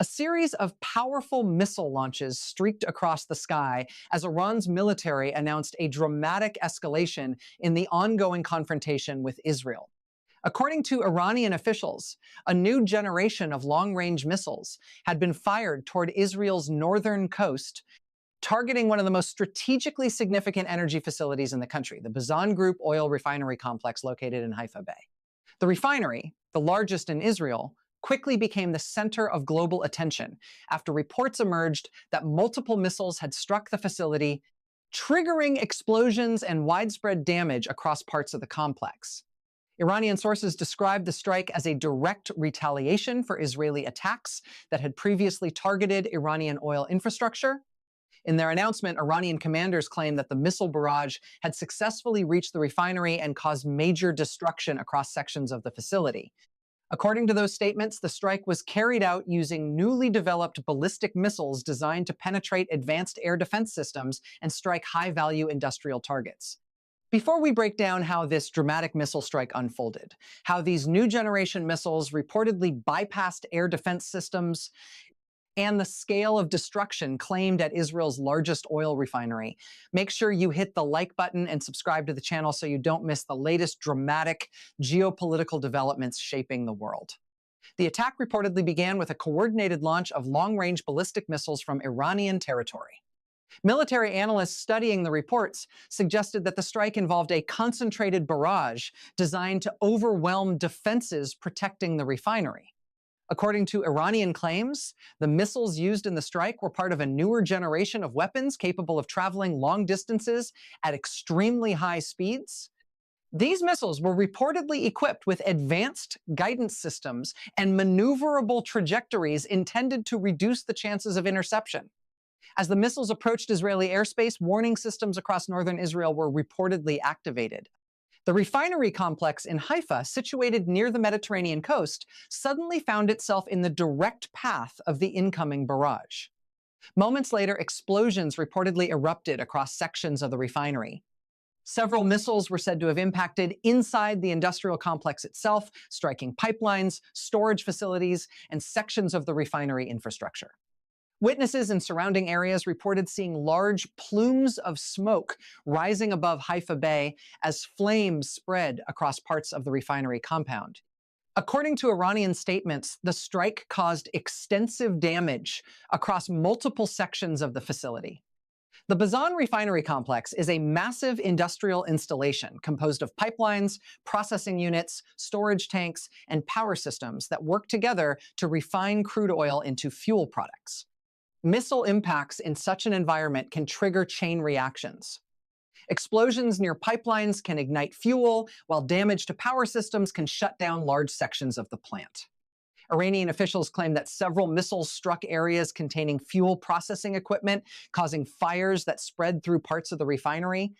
A series of powerful missile launches streaked across the sky as Iran's military announced a dramatic escalation in the ongoing confrontation with Israel. According to Iranian officials, a new generation of long-range missiles had been fired toward Israel's northern coast, targeting one of the most strategically significant energy facilities in the country, the Bazan Group oil refinery complex located in Haifa Bay. The refinery, the largest in Israel, quickly became the center of global attention after reports emerged that multiple missiles had struck the facility, triggering explosions and widespread damage across parts of the complex. Iranian sources described the strike as a direct retaliation for Israeli attacks that had previously targeted Iranian oil infrastructure. In their announcement, Iranian commanders claimed that the missile barrage had successfully reached the refinery and caused major destruction across sections of the facility. According to those statements, the strike was carried out using newly developed ballistic missiles designed to penetrate advanced air defense systems and strike high-value industrial targets. Before we break down how this dramatic missile strike unfolded, how these new generation missiles reportedly bypassed air defense systems, and the scale of destruction claimed at Israel's largest oil refinery, make sure you hit the like button and subscribe to the channel so you don't miss the latest dramatic geopolitical developments shaping the world. The attack reportedly began with a coordinated launch of long-range ballistic missiles from Iranian territory. Military analysts studying the reports suggested that the strike involved a concentrated barrage designed to overwhelm defenses protecting the refinery. According to Iranian claims, the missiles used in the strike were part of a newer generation of weapons capable of traveling long distances at extremely high speeds. These missiles were reportedly equipped with advanced guidance systems and maneuverable trajectories intended to reduce the chances of interception. As the missiles approached Israeli airspace, warning systems across northern Israel were reportedly activated. The refinery complex in Haifa, situated near the Mediterranean coast, suddenly found itself in the direct path of the incoming barrage. Moments later, explosions reportedly erupted across sections of the refinery. Several missiles were said to have impacted inside the industrial complex itself, striking pipelines, storage facilities, and sections of the refinery infrastructure. Witnesses in surrounding areas reported seeing large plumes of smoke rising above Haifa Bay as flames spread across parts of the refinery compound. According to Iranian statements, the strike caused extensive damage across multiple sections of the facility. The Bazan refinery complex is a massive industrial installation composed of pipelines, processing units, storage tanks, and power systems that work together to refine crude oil into fuel products. Missile impacts in such an environment can trigger chain reactions. Explosions near pipelines can ignite fuel, while damage to power systems can shut down large sections of the plant. Iranian officials claim that several missiles struck areas containing fuel processing equipment, causing fires that spread through parts of the refinery.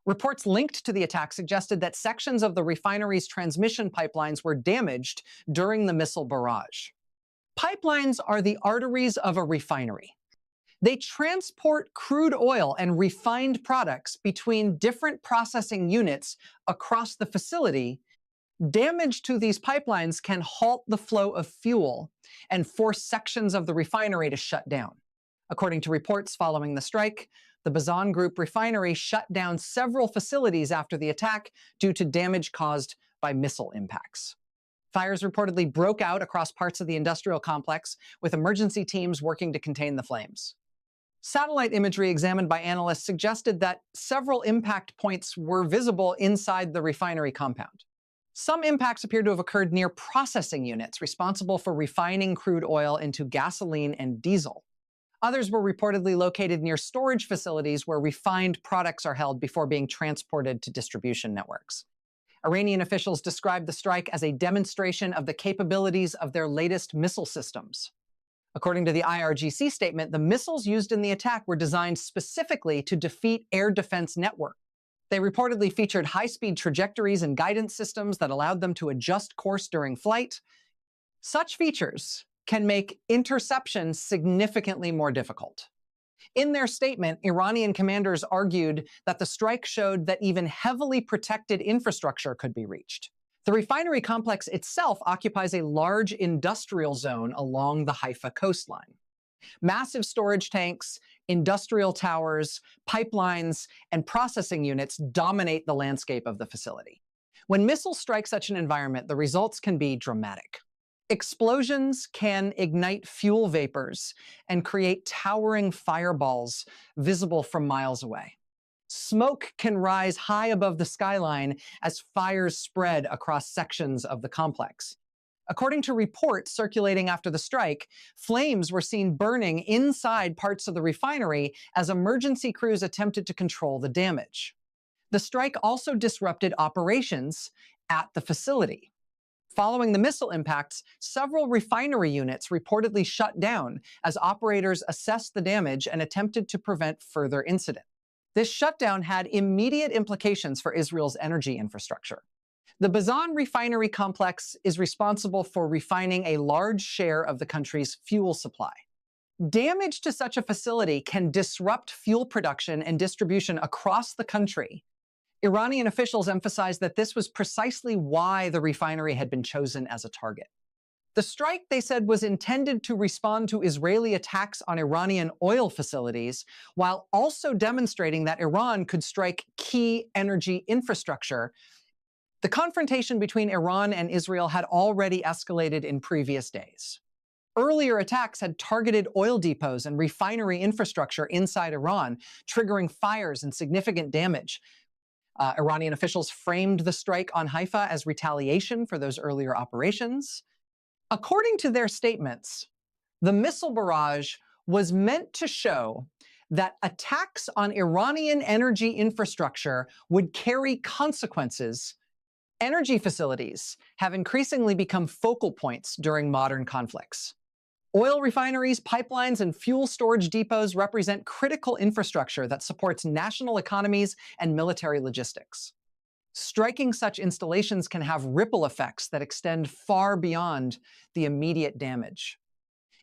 Reports linked to the attack suggested that sections of the refinery's transmission pipelines were damaged during the missile barrage. Pipelines are the arteries of a refinery. They transport crude oil and refined products between different processing units across the facility. Damage to these pipelines can halt the flow of fuel and force sections of the refinery to shut down. According to reports following the strike, the Bazan Group refinery shut down several facilities after the attack due to damage caused by missile impacts. Fires reportedly broke out across parts of the industrial complex, with emergency teams working to contain the flames. Satellite imagery examined by analysts suggested that several impact points were visible inside the refinery compound. Some impacts appear to have occurred near processing units responsible for refining crude oil into gasoline and diesel. Others were reportedly located near storage facilities where refined products are held before being transported to distribution networks. Iranian officials described the strike as a demonstration of the capabilities of their latest missile systems. According to the IRGC statement, the missiles used in the attack were designed specifically to defeat air defense networks. They reportedly featured high-speed trajectories and guidance systems that allowed them to adjust course during flight. Such features can make interception significantly more difficult. In their statement, Iranian commanders argued that the strike showed that even heavily protected infrastructure could be reached. The refinery complex itself occupies a large industrial zone along the Haifa coastline. Massive storage tanks, industrial towers, pipelines, and processing units dominate the landscape of the facility. When missiles strike such an environment, the results can be dramatic. Explosions can ignite fuel vapors and create towering fireballs visible from miles away. Smoke can rise high above the skyline as fires spread across sections of the complex. According to reports circulating after the strike, flames were seen burning inside parts of the refinery as emergency crews attempted to control the damage. The strike also disrupted operations at the facility. Following the missile impacts, several refinery units reportedly shut down as operators assessed the damage and attempted to prevent further incident. This shutdown had immediate implications for Israel's energy infrastructure. The Bazan refinery complex is responsible for refining a large share of the country's fuel supply. Damage to such a facility can disrupt fuel production and distribution across the country. Iranian officials emphasized that this was precisely why the refinery had been chosen as a target. The strike, they said, was intended to respond to Israeli attacks on Iranian oil facilities, while also demonstrating that Iran could strike key energy infrastructure. The confrontation between Iran and Israel had already escalated in previous days. Earlier attacks had targeted oil depots and refinery infrastructure inside Iran, triggering fires and significant damage. Iranian officials framed the strike on Haifa as retaliation for those earlier operations. According to their statements, the missile barrage was meant to show that attacks on Iranian energy infrastructure would carry consequences. Energy facilities have increasingly become focal points during modern conflicts. Oil refineries, pipelines, and fuel storage depots represent critical infrastructure that supports national economies and military logistics. Striking such installations can have ripple effects that extend far beyond the immediate damage.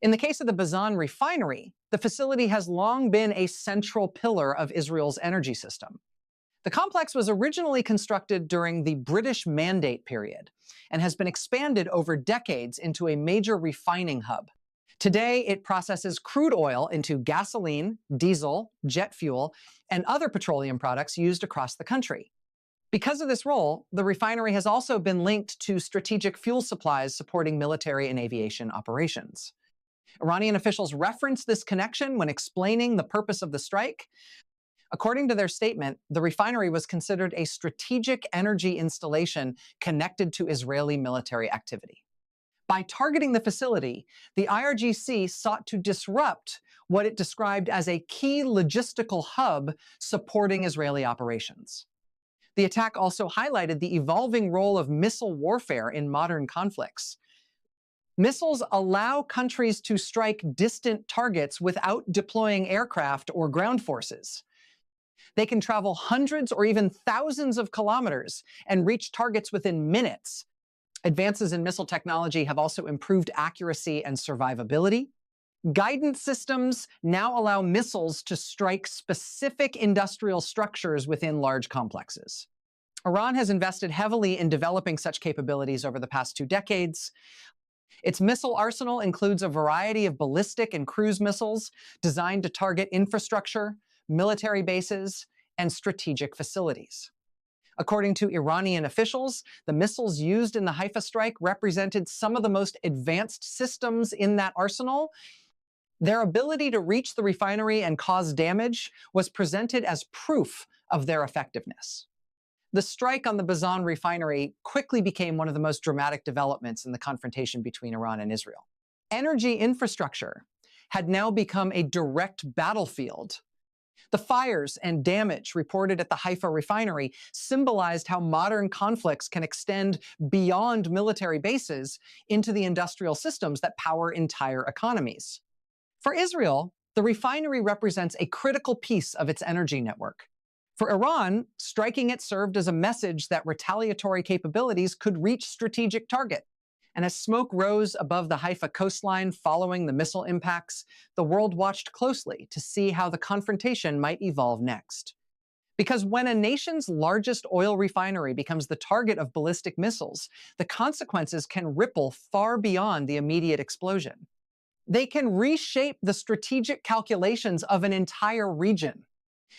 In the case of the Bazan refinery, the facility has long been a central pillar of Israel's energy system. The complex was originally constructed during the British Mandate period and has been expanded over decades into a major refining hub. Today, it processes crude oil into gasoline, diesel, jet fuel, and other petroleum products used across the country. Because of this role, the refinery has also been linked to strategic fuel supplies supporting military and aviation operations. Iranian officials referenced this connection when explaining the purpose of the strike. According to their statement, the refinery was considered a strategic energy installation connected to Israeli military activity. By targeting the facility, the IRGC sought to disrupt what it described as a key logistical hub supporting Israeli operations. The attack also highlighted the evolving role of missile warfare in modern conflicts. Missiles allow countries to strike distant targets without deploying aircraft or ground forces. They can travel hundreds or even thousands of kilometers and reach targets within minutes. Advances in missile technology have also improved accuracy and survivability. Guidance systems now allow missiles to strike specific industrial structures within large complexes. Iran has invested heavily in developing such capabilities over the past 2 decades. Its missile arsenal includes a variety of ballistic and cruise missiles designed to target infrastructure, military bases, and strategic facilities. According to Iranian officials, the missiles used in the Haifa strike represented some of the most advanced systems in that arsenal. Their ability to reach the refinery and cause damage was presented as proof of their effectiveness. The strike on the Bazan refinery quickly became one of the most dramatic developments in the confrontation between Iran and Israel. Energy infrastructure had now become a direct battlefield. The fires and damage reported at the Haifa refinery symbolized how modern conflicts can extend beyond military bases into the industrial systems that power entire economies. For Israel, the refinery represents a critical piece of its energy network. For Iran, striking it served as a message that retaliatory capabilities could reach strategic targets. And as smoke rose above the Haifa coastline following the missile impacts, the world watched closely to see how the confrontation might evolve next. Because when a nation's largest oil refinery becomes the target of ballistic missiles, the consequences can ripple far beyond the immediate explosion. They can reshape the strategic calculations of an entire region.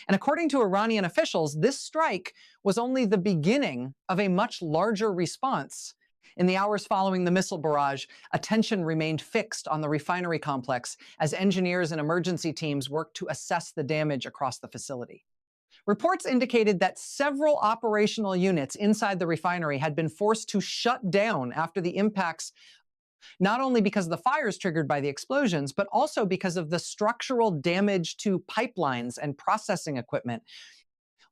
And according to Iranian officials, this strike was only the beginning of a much larger response. In the hours following the missile barrage, attention remained fixed on the refinery complex as engineers and emergency teams worked to assess the damage across the facility. Reports indicated that several operational units inside the refinery had been forced to shut down after the impacts, not only because of the fires triggered by the explosions, but also because of the structural damage to pipelines and processing equipment.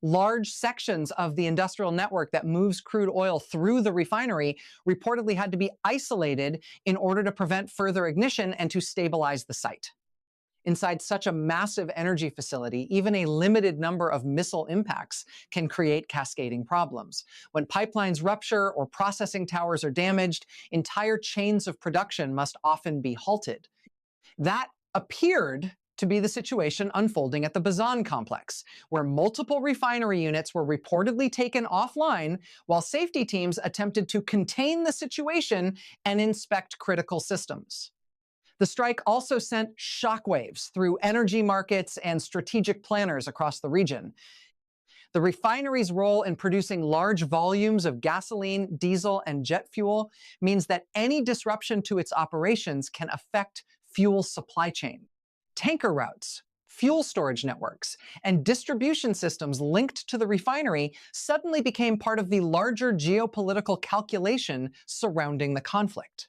Large sections of the industrial network that moves crude oil through the refinery reportedly had to be isolated in order to prevent further ignition and to stabilize the site. Inside such a massive energy facility, even a limited number of missile impacts can create cascading problems. When pipelines rupture or processing towers are damaged, entire chains of production must often be halted. That appeared to be the situation unfolding at the Bazan complex, where multiple refinery units were reportedly taken offline while safety teams attempted to contain the situation and inspect critical systems. The strike also sent shockwaves through energy markets and strategic planners across the region. The refinery's role in producing large volumes of gasoline, diesel, and jet fuel means that any disruption to its operations can affect fuel supply chain. Tanker routes, fuel storage networks, and distribution systems linked to the refinery suddenly became part of the larger geopolitical calculation surrounding the conflict.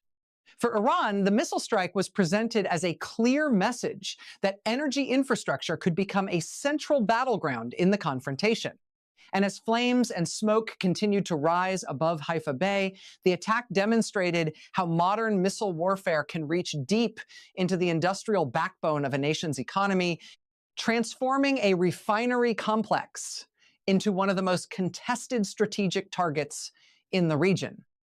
For Iran, the missile strike was presented as a clear message that energy infrastructure could become a central battleground in the confrontation. And as flames and smoke continued to rise above Haifa Bay, the attack demonstrated how modern missile warfare can reach deep into the industrial backbone of a nation's economy, transforming a refinery complex into one of the most contested strategic targets in the region.